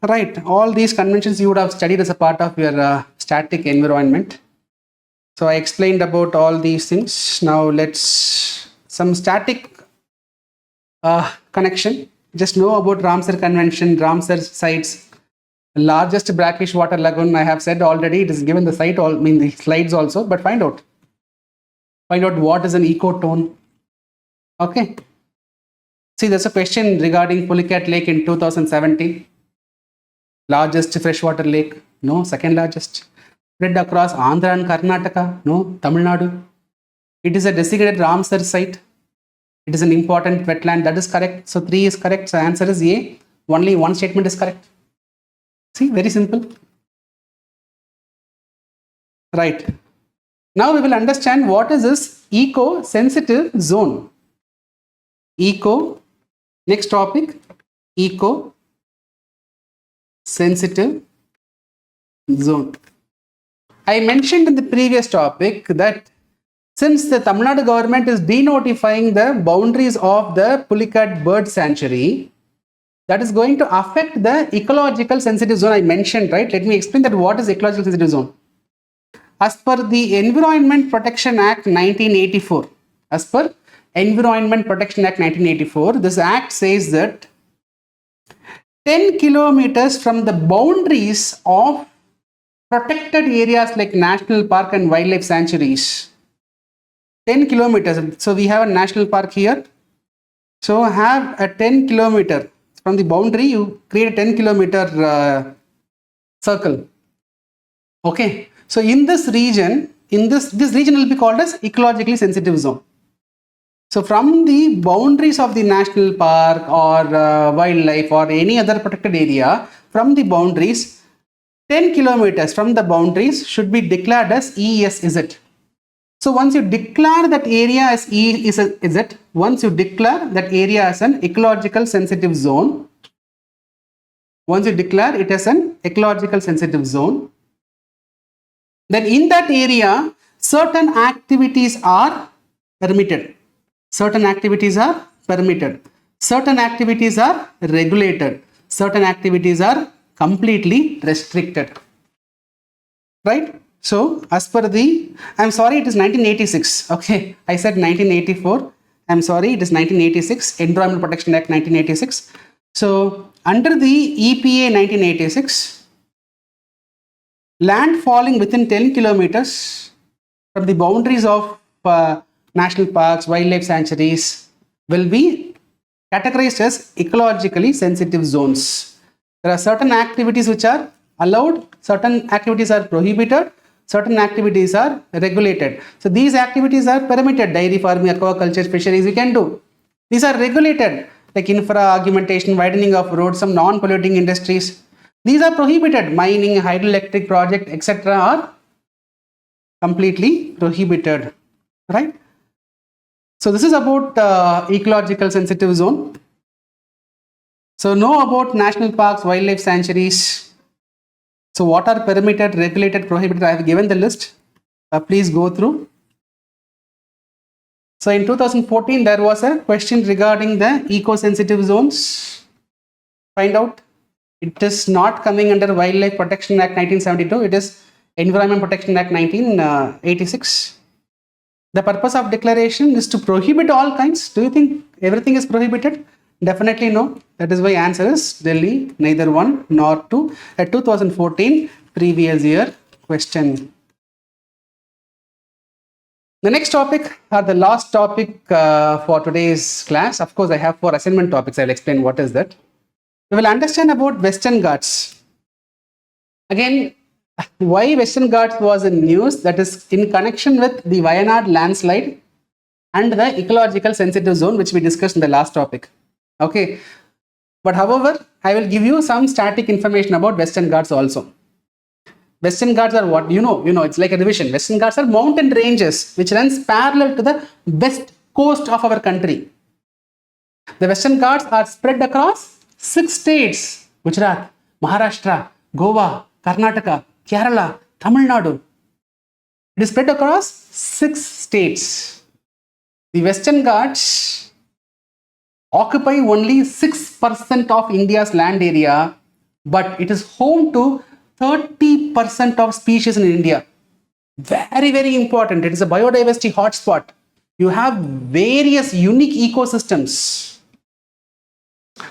Right. All these conventions you would have studied as a part of your static environment. So I explained about all these things. Now let's some static connection. Just know about Ramsar Convention, Ramsar sites. The largest brackish water lagoon, I have said already. It is given the site, the slides also. But find out what is an ecotone. Okay. See, there's a question regarding Pulicat Lake in 2017. Largest freshwater lake? No. Second largest. Spread across Andhra and Karnataka? No. Tamil Nadu. It is a designated Ramsar site. It is an important wetland. That is correct. So 3 is correct. So answer is A. Only one statement is correct. See, very simple. Right. Now we will understand what is this eco-sensitive zone. Next topic, eco-sensitive zone. I mentioned in the previous topic that since the Tamil Nadu government is denotifying the boundaries of the Pulicat bird sanctuary, that is going to affect the ecological sensitive zone I mentioned, right? Let me explain that what is ecological sensitive zone. As per the Environment Protection Act 1984, this act says that 10 kilometers from the boundaries of protected areas like national park and wildlife sanctuaries, 10 kilometers. So we have a national park here. So have a 10 kilometer from the boundary, you create a 10 kilometer circle. Okay. So in this region, this region will be called as ecologically sensitive zone. So from the boundaries of the national park or wildlife or any other protected area, from the boundaries, 10 kilometers from the boundaries should be declared as ESZ. So once you declare that area as ESZ, once you declare that area as an ecological sensitive zone, then in that area, certain activities are permitted. Certain activities are regulated. Certain activities are completely restricted. Right? So, as per the, I'm sorry, it is 1986. Okay, I said 1984. I'm sorry, it is 1986, Environment Protection Act 1986. So, under the EPA 1986, land falling within 10 kilometers from the boundaries of national parks, wildlife sanctuaries will be categorized as ecologically sensitive zones. There are certain activities which are allowed, certain activities are prohibited, certain activities are regulated. So these activities are permitted, dairy farming, aquaculture, fisheries, we can do. These are regulated, like infra augmentation, widening of roads, some non-polluting industries. These are prohibited, mining, hydroelectric project, etc. are completely prohibited, right? So this is about ecological sensitive zone. So know about national parks, wildlife sanctuaries. So what are permitted, regulated, prohibited? I have given the list. Please go through. So in 2014, there was a question regarding the eco-sensitive zones. Find out. It is not coming under Wildlife Protection Act 1972. It is Environment Protection Act 1986. The purpose of declaration is to prohibit all kinds. Do you think everything is prohibited? Definitely no. That is why answer is Delhi, neither one nor two. A 2014 previous year question. The next topic or the last topic for today's class. Of course, I have 4 assignment topics. I'll explain what is that. We will understand about Western Ghats. Again, why Western Ghats was in news, that is in connection with the Wayanad landslide and the ecological sensitive zone, which we discussed in the last topic. Okay. But however, I will give you some static information about Western Ghats also. Western Ghats are what? You know, it's like a division. Western Ghats are mountain ranges which runs parallel to the west coast of our country. The Western Ghats are spread across 6 states: Gujarat, Maharashtra, Goa, Karnataka, Kerala, Tamil Nadu. It is spread across 6 states. The Western Ghats occupy only 6% of India's land area, but it is home to 30% of species in India. Very, very important. It is a biodiversity hotspot. You have various unique ecosystems.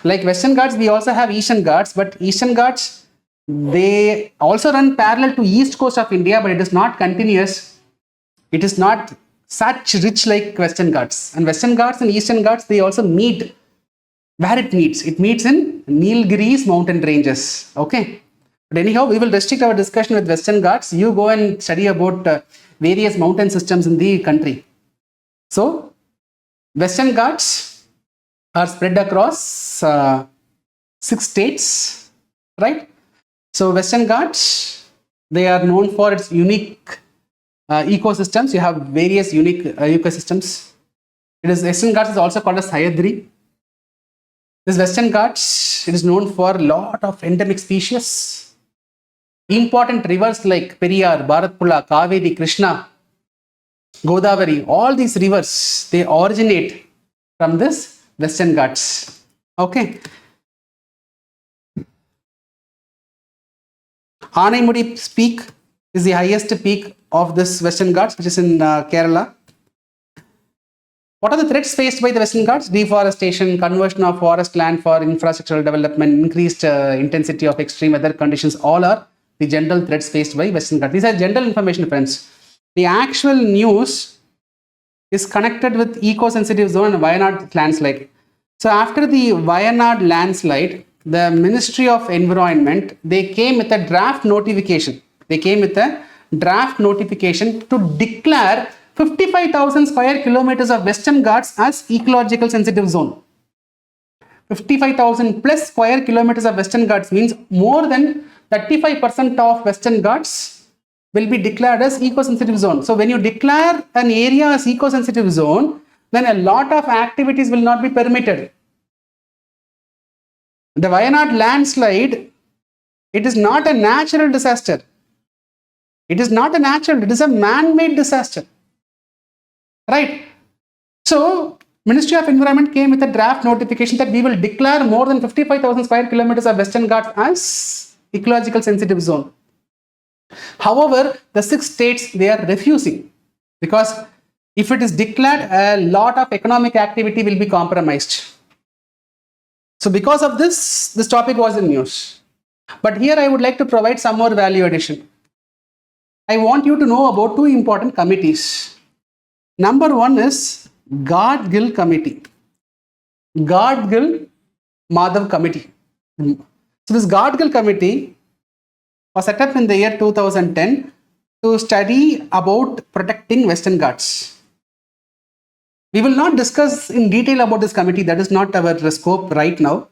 Like Western Ghats, we also have Eastern Ghats, but Eastern Ghats, they also run parallel to east coast of India, but it is not continuous. It is not such rich like Western Ghats. And Western Ghats and Eastern Ghats, they also meet where it meets. It meets in Nilgiris mountain ranges. Okay. But anyhow, we will restrict our discussion with Western Ghats. You go and study about various mountain systems in the country. So, Western Ghats are spread across 6 states, right? So, Western Ghats, they are known for its unique ecosystems. You have various unique ecosystems. Western Ghats is also called as Sayadri. This Western Ghats, it is known for a lot of endemic species. Important rivers like Periyar, Bharatpuzha, Kaveri, Krishna, Godavari, all these rivers, they originate from this Western Ghats. Okay. Anaimudi peak is the highest peak of this Western Ghats, which is in Kerala. What are the threats faced by the Western Ghats? Deforestation, conversion of forest land for infrastructural development, increased intensity of extreme weather conditions, all are the general threats faced by Western Ghats. These are general information, friends. The actual news is connected with eco-sensitive zone and Wayanad landslide. So after the Wayanad landslide, the Ministry of Environment, they came with a draft notification. They came with a draft notification to declare 55,000 square kilometers of Western Ghats as ecological sensitive zone. 55,000 plus square kilometers of Western Ghats means more than 35% of Western Ghats will be declared as eco-sensitive zone. So when you declare an area as eco-sensitive zone, then a lot of activities will not be permitted. The Wayanad landslide, it is not a natural disaster. It is not a natural, it is a man-made disaster. Right? So, Ministry of Environment came with a draft notification that we will declare more than 55,000 square kilometers of Western Ghats as ecological sensitive zone. However, the 6 states, they are refusing, because if it is declared, a lot of economic activity will be compromised. So because of this topic was in news. But here I would like to provide some more value addition. I want you to know about 2 important committees. Number 1 is Gadgil Committee. Gadgil Madhav Committee. So this Gadgil Committee was set up in the year 2010 to study about protecting Western Ghats. We will not discuss in detail about this committee. That is not our scope right now.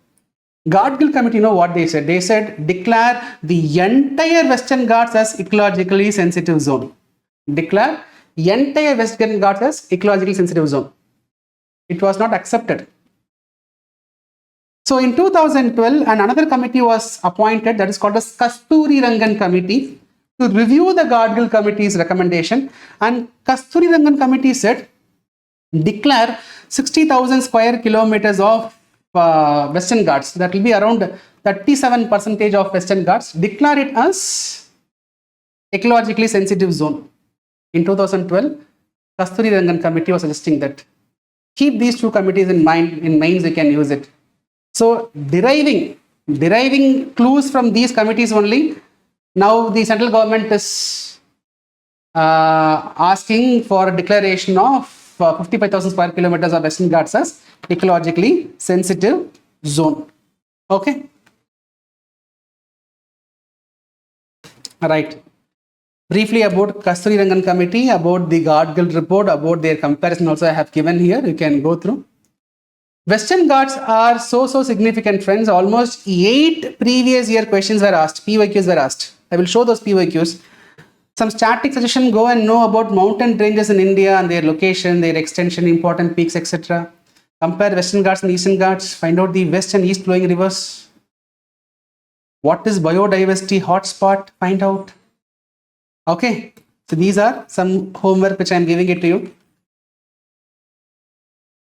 Gadgil Committee, you know what they said? They said declare the entire Western Ghats as ecologically sensitive zone. Declare entire Western Ghats as ecologically sensitive zone. It was not accepted. So in 2012, another committee was appointed, that is called as Kasturi Rangan Committee, to review the Gadgil Committee's recommendation. And Kasturi Rangan Committee said declare 60,000 square kilometers of Western Ghats, that will be around 37% of Western Ghats, declare it as ecologically sensitive zone. In 2012, Kasturi Rangan Committee was suggesting that keep these 2 committees in mind, in mains you can use it. So deriving clues from these committees only. Now the central government is asking for a declaration of 55,000 square kilometers of Western Ghats as ecologically sensitive zone. Okay. Right. Briefly about Kasturi Rangan committee, about the Guard report, about their comparison also I have given here. You can go through. Western Ghats are so significant, friends. Almost 8 previous year questions were asked, PYQs were asked. I will show those PYQs. Some static suggestion, go and know about mountain ranges in India and their location, their extension, important peaks, etc. Compare Western Ghats and Eastern Ghats, find out the west and east flowing rivers. What is biodiversity hotspot? Find out. Okay, so these are some homework which I am giving it to you.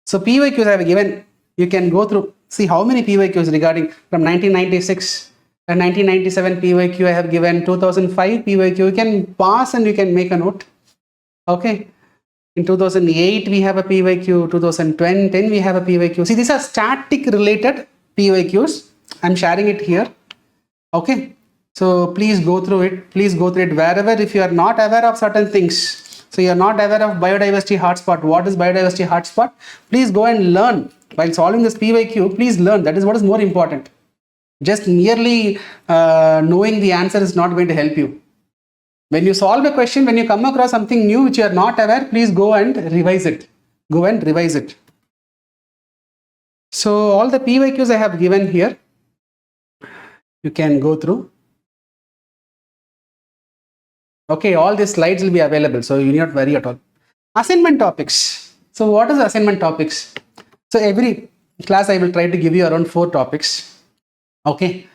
So PYQs I have given, you can go through, see how many PYQs regarding from 1996 and 1997 PYQ I have given, 2005 PYQ, you can pass and you can make a note. Okay, in 2008 we have a PYQ, 2010 we have a PYQ. See, these are static related PYQs. I'm sharing it here. Okay, so please go through it. Please go through it wherever, if you are not aware of certain things. So you are not aware of biodiversity hotspot. What is biodiversity hotspot? Please go and learn. While solving this PYQ, please learn. That is what is more important. Just merely knowing the answer is not going to help you. When you solve a question, when you come across something new which you are not aware, please go and revise it. Go and revise it. So all the PYQs I have given here, you can go through. Okay, all these slides will be available, so you need not worry at all. Assignment topics. So what is assignment topics? So every class I will try to give you around 4 topics. Okay.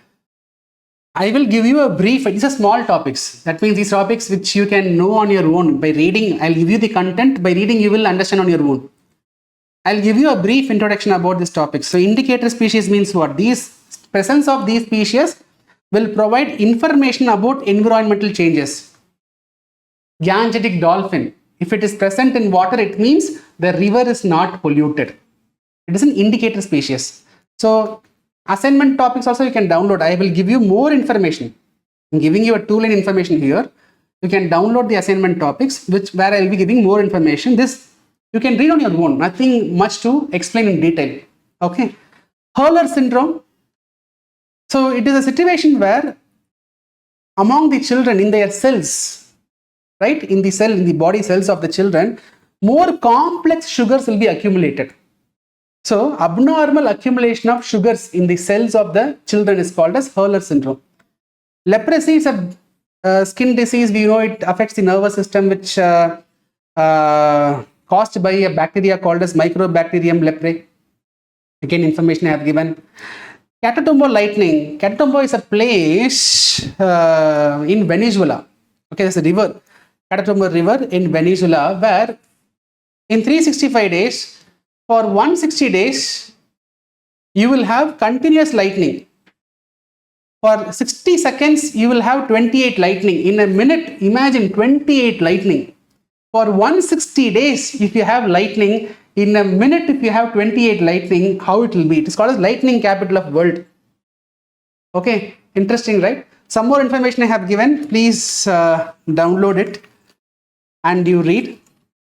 I will give you a brief. These are small topics. That means these topics which you can know on your own by reading. I'll give you the content. By reading, you will understand on your own. I'll give you a brief introduction about this topic. So indicator species means what? Presence of these species will provide information about environmental changes. Gangetic dolphin, if it is present in water, it means the river is not polluted. It is an indicator species. So assignment topics also you can download. I will give you more information. I'm giving you a 2-line information here. You can download the assignment topics, where I will be giving more information. This you can read on your own. Nothing much to explain in detail. Okay. Hurler syndrome. So it is a situation where among the children in their cells, right, in the body cells of the children, more complex sugars will be accumulated. So abnormal accumulation of sugars in the cells of the children is called as Hurler syndrome. Leprosy is a skin disease. We know it affects the nervous system, which caused by a bacteria called as Mycobacterium leprae. Again, information I have given. Catatumbo lightning. Catatumbo is a place in Venezuela. Okay, there's a river, Catatumbo River in Venezuela, where in 365 days, for 160 days, you will have continuous lightning. For 60 seconds, you will have 28 lightning. In a minute, imagine 28 lightning. For 160 days, if you have lightning, in a minute, if you have 28 lightning, how it will be? It is called as lightning capital of world. Okay, interesting, right? Some more information I have given. Please download it and you read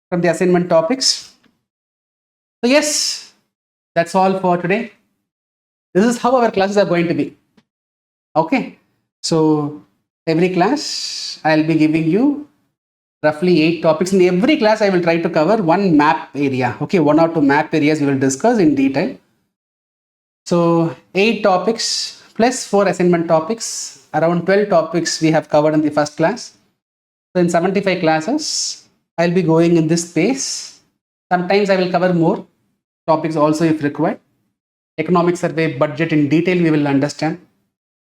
from the assignment topics. So yes, that's all for today. This is how our classes are going to be. Okay, so every class I'll be giving you roughly 8 topics. In every class I will try to cover one map area. Okay, 1 or 2 map areas we will discuss in detail. So 8 topics plus 4 assignment topics. Around 12 topics we have covered in the first class. So in 75 classes I'll be going in this space. Sometimes I will cover more topics also if required. Economic survey, budget in detail we will understand.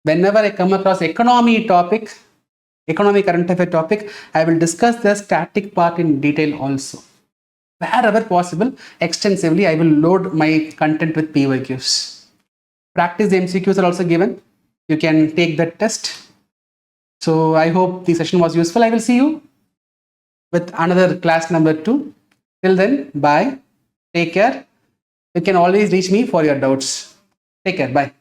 Whenever I come across economy topic, economic current affair topic, I will discuss the static part in detail also. Wherever possible, extensively, I will load my content with PYQs. Practice MCQs are also given. You can take that test. So I hope the session was useful. I will see you with another class number 2. Till then, bye. Take care. You can always reach me for your doubts. Take care. Bye.